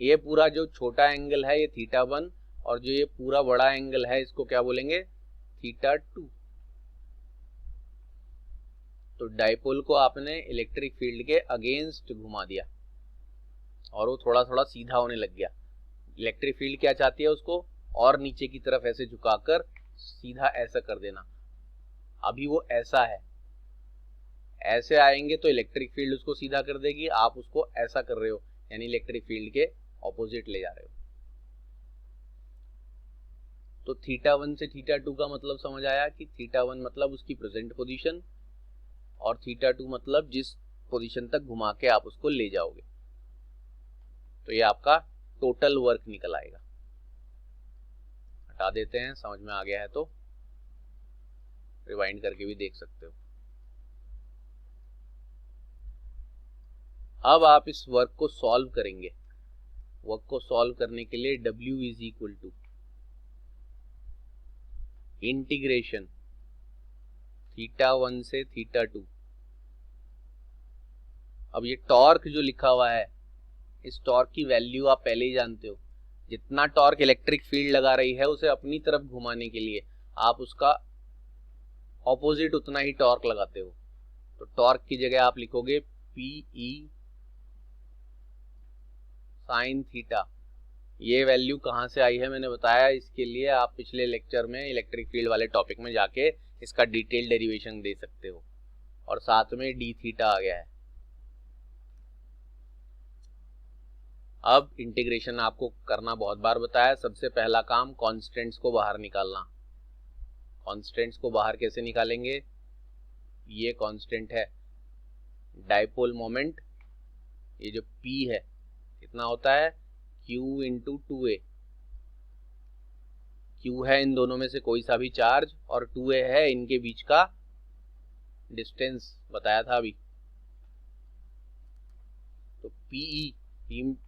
ये पूरा जो छोटा एंगल है ये θ1, और जो ये पूरा बड़ा एंगल है इसको क्या बोलेंगे, θ2। तो डाइपोल को आपने इलेक्ट्रिक फील्ड के अगेंस्ट घुमा दिया और वो थोड़ा थोड़ा सीधा होने लग गया। इलेक्ट्रिक फील्ड क्या चाहती है, उसको और नीचे की तरफ ऐसे झुकाकर सीधा ऐसा कर देना। अभी वो ऐसा है, ऐसे आएंगे तो इलेक्ट्रिक फील्ड उसको सीधा कर देगी, आप उसको ऐसा कर रहे हो यानी इलेक्ट्रिक फील्ड के ऑपोजिट ले जा रहे हो। तो θ1 से θ2 का मतलब समझ आया कि θ1 मतलब उसकी प्रेजेंट पोजीशन और θ2 मतलब जिस पोजीशन तक घुमा के आप उसको ले जाओगे। तो ये आपका टोटल वर्क निकल आएगा। हटा देते हैं, समझ में आ गया है तो रिवाइंड करके भी देख सकते हो। अब आप इस वर्क को सॉल्व करेंगे। वर्क को सॉल्व करने के लिए W is equal to integration θ1 से θ2। अब ये टॉर्क जो लिखा हुआ है, इस टॉर्क की वैल्यू आप पहले ही जानते हो। जितना टॉर्क इलेक्ट्रिक फील्ड लगा रही है उसे अपनी तरफ घुमाने के लिए आप उसका ऑपोजिट उतना ही टॉर्क लगाते हो। तो टॉर्क की जगह आप लिखोगे PE साइन थीटा। ये वैल्यू कहाँ से आई है मैंने बताया, इसके लिए आप पिछले लेक्चर में इलेक्ट्रिक फील्ड वाले टॉपिक में जाके इसका डिटेल डेरिवेशन दे सकते हो, और साथ में डी थीटा आ गया है। अब इंटीग्रेशन आपको करना बहुत बार बताया। सबसे पहला काम कॉन्स्टेंट्स को बाहर निकालना। कॉन्स्टेंट्स को बाहर कैसे निकालेंगे, ये कांस्टेंट है डाइपोल मोमेंट, ये जो P है कितना होता है Q इंटू 2A। Q है इन दोनों में से कोई सा भी चार्ज, और 2A है इनके बीच का डिस्टेंस, बताया था अभी। तो PE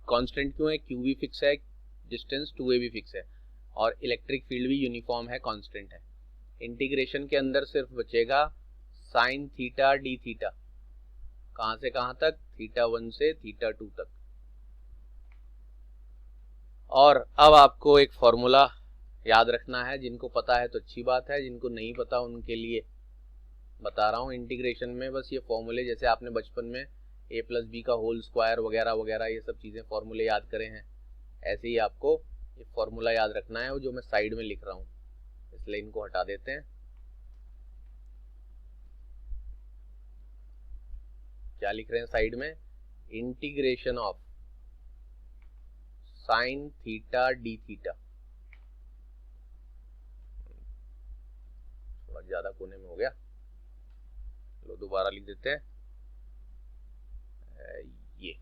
कांस्टेंट क्यों है, Q भी फिक्स है, डिस्टेंस 2A भी फिक्स है, और इलेक्ट्रिक फील्ड भी यूनिफॉर्म है, कांस्टेंट है। इंटीग्रेशन के अंदर सिर्फ बचेगा साइन थीटा डी थीटा। कहां से कहां तक, θ1 से θ2 तक। और अब आपको एक फॉर्मूला याद रखना है। जिनको पता है तो अच्छी बात है, जिनको नहीं पता उनके लिए बता रहा हूँ। इंटीग्रेशन में बस ये फॉर्मूले, जैसे आपने बचपन में a प्लस बी का होल स्क्वायर वगैरह वगैरह ये सब चीज़ें फॉर्मूले याद करे हैं, ऐसे ही आपको ये फॉर्मूला याद रखना है, वो जो मैं साइड में लिख रहा हूँ। इसलिए इनको हटा देते हैं। क्या लिख रहे हैं साइड में, integration of sine theta d theta. थोड़ा ज्यादा कोने में हो गया, चलो दोबारा लिख देते हैं। ये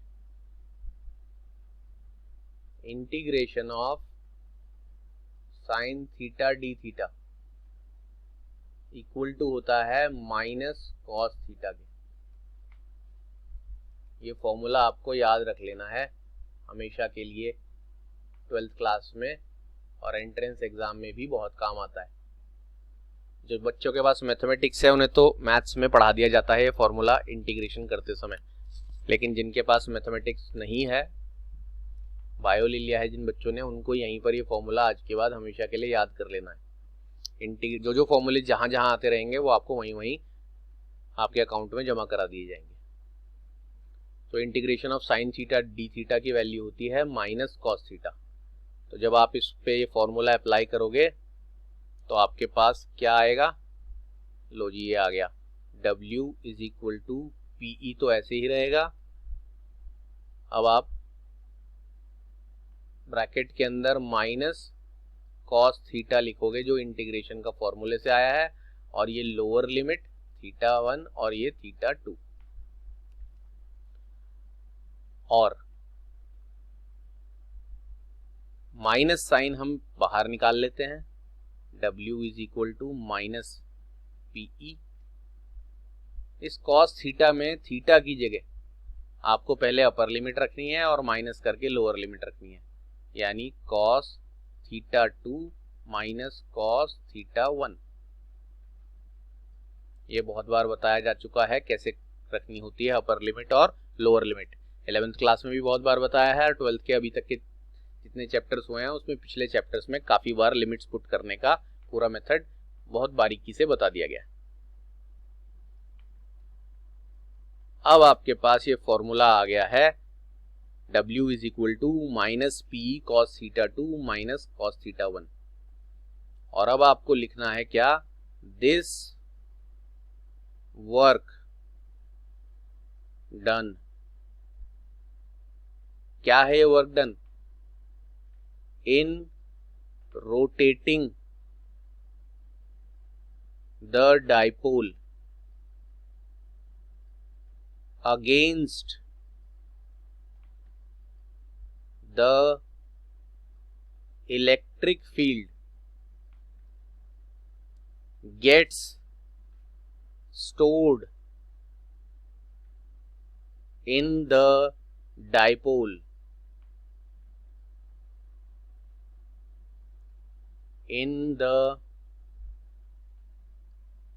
integration of sine theta d theta equal to होता है माइनस कॉस थीटा के। ये फॉर्मूला आपको याद रख लेना है हमेशा के लिए, 12th क्लास में और एंट्रेंस एग्जाम में भी बहुत काम आता है। जो बच्चों के पास मैथमेटिक्स है उन्हें तो मैथ्स में पढ़ा दिया जाता है ये फॉर्मूला इंटीग्रेशन करते समय, लेकिन जिनके पास मैथमेटिक्स नहीं है, बायो ले लिया है जिन बच्चों ने, उनको यहीं पर ये फॉर्मूला आज के बाद हमेशा के लिए याद कर लेना है। जो जो फॉर्मूले जहां जहां आते रहेंगे वो आपको वहीं वहीं आपके अकाउंट में जमा करा दिए जाएंगे। तो integration of sine theta d theta की वैल्यू होती है माइनस कॉस थीटा। तो जब आप इस पे ये फॉर्मूला अप्लाई करोगे तो आपके पास क्या आएगा, लो जी ये आ गया, W is equal to PE तो ऐसे ही रहेगा। अब आप ब्रैकेट के अंदर माइनस कॉस थीटा लिखोगे जो इंटीग्रेशन का फॉर्मूले से आया है, और ये लोअर लिमिट θ1 और ये θ2, और माइनस साइन हम बाहर निकाल लेते हैं, W is equal to minus PE। इस कॉस थीटा में थीटा की जगह आपको पहले अपर लिमिट रखनी है और माइनस करके लोअर लिमिट रखनी है, यानी कॉस θ2 माइनस कॉस θ1। ये बहुत बार बताया जा चुका है कैसे रखनी होती है अपर लिमिट और लोअर लिमिट। 11th क्लास में भी बहुत बार बताया है, और 12th के अभी तक के जितने चैप्टर्स हुए हैं उसमें पिछले चैप्टर्स में काफी बार लिमिट्स पुट करने का पूरा मेथड बहुत बारीकी से बता दिया गया। अब आपके पास ये फॉर्मूला आ गया है, W is equal to minus PE cos θ2 minus cos θ1, और अब आपको लिखना है क्या, दिस वर्क डन। क्या है ये work done, in rotating the dipole against the electric field gets stored in the dipole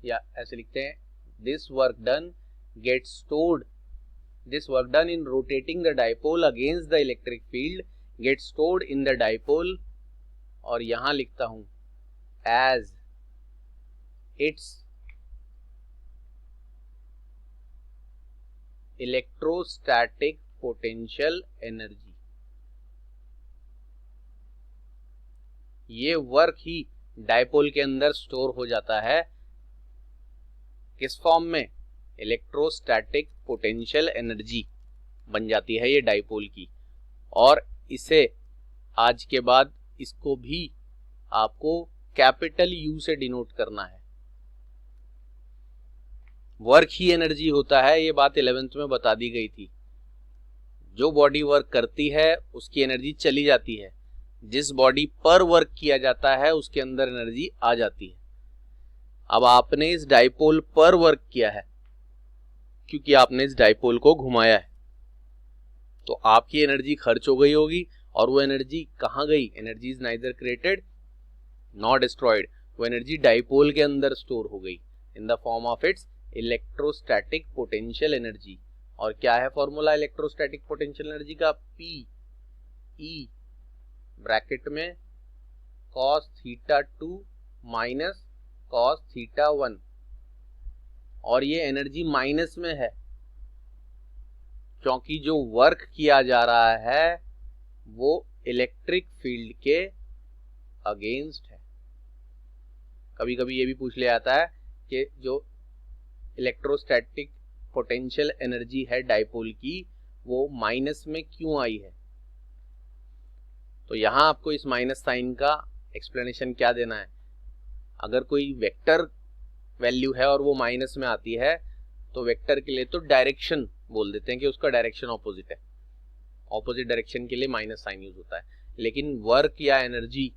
या ऐसे लिखते हैं, this work done in rotating the dipole against the electric field gets stored in the dipole, और यहां लिखता हूं as its electrostatic potential energy। ये work ही dipole के अंदर स्टोर हो जाता है, किस फॉर्म में, इलेक्ट्रोस्टैटिक पोटेंशियल एनर्जी बन जाती है ये डाइपोल की। और इसे आज के बाद इसको भी आपको कैपिटल U से डिनोट करना है। वर्क ही एनर्जी होता है, ये बात 11th में बता दी गई थी। जो बॉडी वर्क करती है उसकी एनर्जी चली जाती है, जिस बॉडी पर वर्क किया जाता है उसके अंदर एनर्जी आ जाती है। अब आपने इस डाइपोल पर वर्क किया है क्योंकि आपने इस डाइपोल को घुमाया है, तो आपकी एनर्जी खर्च हो गई होगी, और वो एनर्जी कहाँ गई, energy is neither created not destroyed, वो एनर्जी डाइपोल के अंदर स्टोर हो गई in the form of its electrostatic potential energy. और क्या है फॉर्मूला इलेक्ट्रोस्टैटिक पोटेंशियल एनर्जी का, PE ब्रैकेट में cos θ2 माइनस cos θ1, और ये एनर्जी माइनस में है क्योंकि जो वर्क किया जा रहा है वो इलेक्ट्रिक फील्ड के अगेंस्ट है। कभी कभी ये भी पूछ लिया जाता है कि जो इलेक्ट्रोस्टैटिक पोटेंशियल एनर्जी है डाइपोल की वो माइनस में क्यों आई है। तो यहां आपको इस माइनस साइन का एक्सप्लेनेशन क्या देना है, अगर कोई वेक्टर वैल्यू है और वो माइनस में आती है तो वेक्टर के लिए तो डायरेक्शन बोल देते हैं कि उसका डायरेक्शन ऑपोजिट है, ऑपोजिट डायरेक्शन के लिए माइनस साइन यूज होता है। लेकिन वर्क या एनर्जी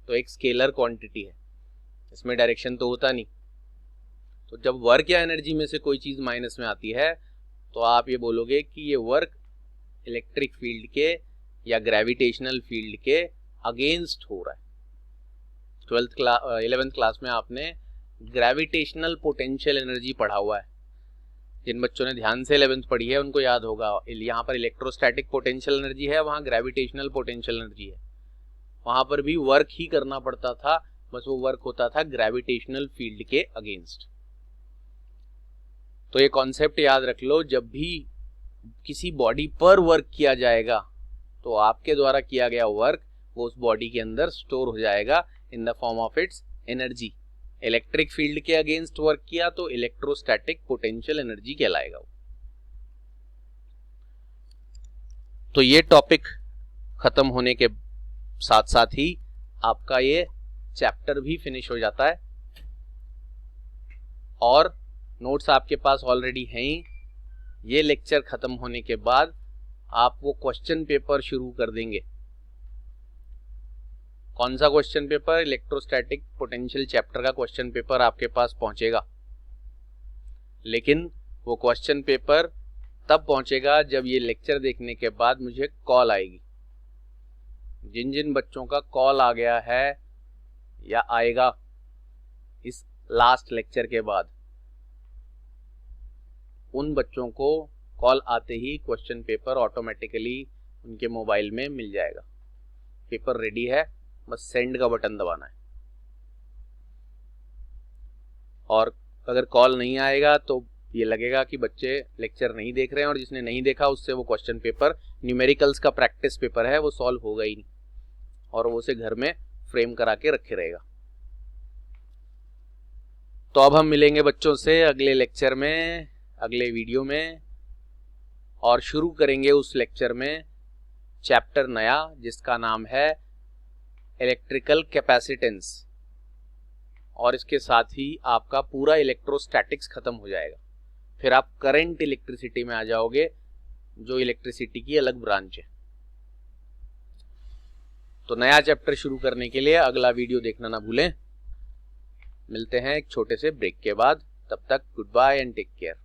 तो एक स्केलर क्वांटिटी है, इसमें डायरेक्शन तो होता नहीं। तो जब वर्क या एनर्जी में से कोई चीज माइनस में आती है तो आप ये बोलोगे कि ये वर्क इलेक्ट्रिक फील्ड के या ग्रेविटेशनल फील्ड के अगेंस्ट हो रहा है। 11th क्लास में आपने ग्रेविटेशनल पोटेंशियल एनर्जी पढ़ा हुआ है, जिन बच्चों ने ध्यान से 11th पढ़ी है उनको याद होगा। यहाँ पर इलेक्ट्रोस्टैटिक पोटेंशियल एनर्जी है, वहाँ ग्रेविटेशनल पोटेंशियल एनर्जी है। वहाँ पर भी वर्क ही करना पड़ता था, बस वो वर्क होता था ग्रेविटेशनल फील्ड के अगेंस्ट। तो ये कॉन्सेप्ट याद रख लो, जब भी किसी बॉडी पर वर्क किया जाएगा तो आपके द्वारा किया गया वर्क वो उस बॉडी के अंदर स्टोर हो जाएगा in the form of its energy. Electric field के अगेंस्ट वर्क किया तो इलेक्ट्रोस्टैटिक पोटेंशियल एनर्जी कहलाएगा वो। तो ये टॉपिक खत्म होने के साथ साथ ही आपका ये चैप्टर भी फिनिश हो जाता है और नोट्स आपके पास ऑलरेडी हैं ही। ये लेक्चर खत्म होने के बाद आप वो क्वेश्चन पेपर शुरू कर देंगे। कौन सा question paper? Electrostatic potential chapter का क्वेश्चन पेपर आपके पास पहुंचेगा, लेकिन वो क्वेश्चन पेपर तब पहुंचेगा जब ये लेक्चर देखने के बाद मुझे कॉल आएगी। जिन जिन बच्चों का कॉल आ गया है या आएगा इस लास्ट लेक्चर के बाद, उन बच्चों को कॉल आते ही क्वेश्चन पेपर ऑटोमेटिकली उनके मोबाइल में मिल जाएगा। पेपर रेडी है, बस सेंड का बटन दबाना है। और अगर कॉल नहीं आएगा तो ये लगेगा कि बच्चे लेक्चर नहीं देख रहे हैं, और जिसने नहीं देखा उससे वो क्वेश्चन पेपर, न्यूमेरिकल्स का प्रैक्टिस पेपर है, वो सॉल्व होगा ही नहीं और वो उसे घर में फ्रेम करा के रखे रहेगा। तो अब हम मिलेंगे बच्चों से अगले लेक्चर में, अगले वीडियो में, और शुरू करेंगे उस लेक्चर में चैप्टर नया जिसका नाम है इलेक्ट्रिकल कैपेसिटेंस। और इसके साथ ही आपका पूरा इलेक्ट्रोस्टैटिक्स खत्म हो जाएगा। फिर आप करंट इलेक्ट्रिसिटी में आ जाओगे, जो इलेक्ट्रिसिटी की अलग ब्रांच है। तो नया चैप्टर शुरू करने के लिए अगला वीडियो देखना ना भूलें। मिलते हैं एक छोटे से ब्रेक के बाद, तब तक goodbye and take care.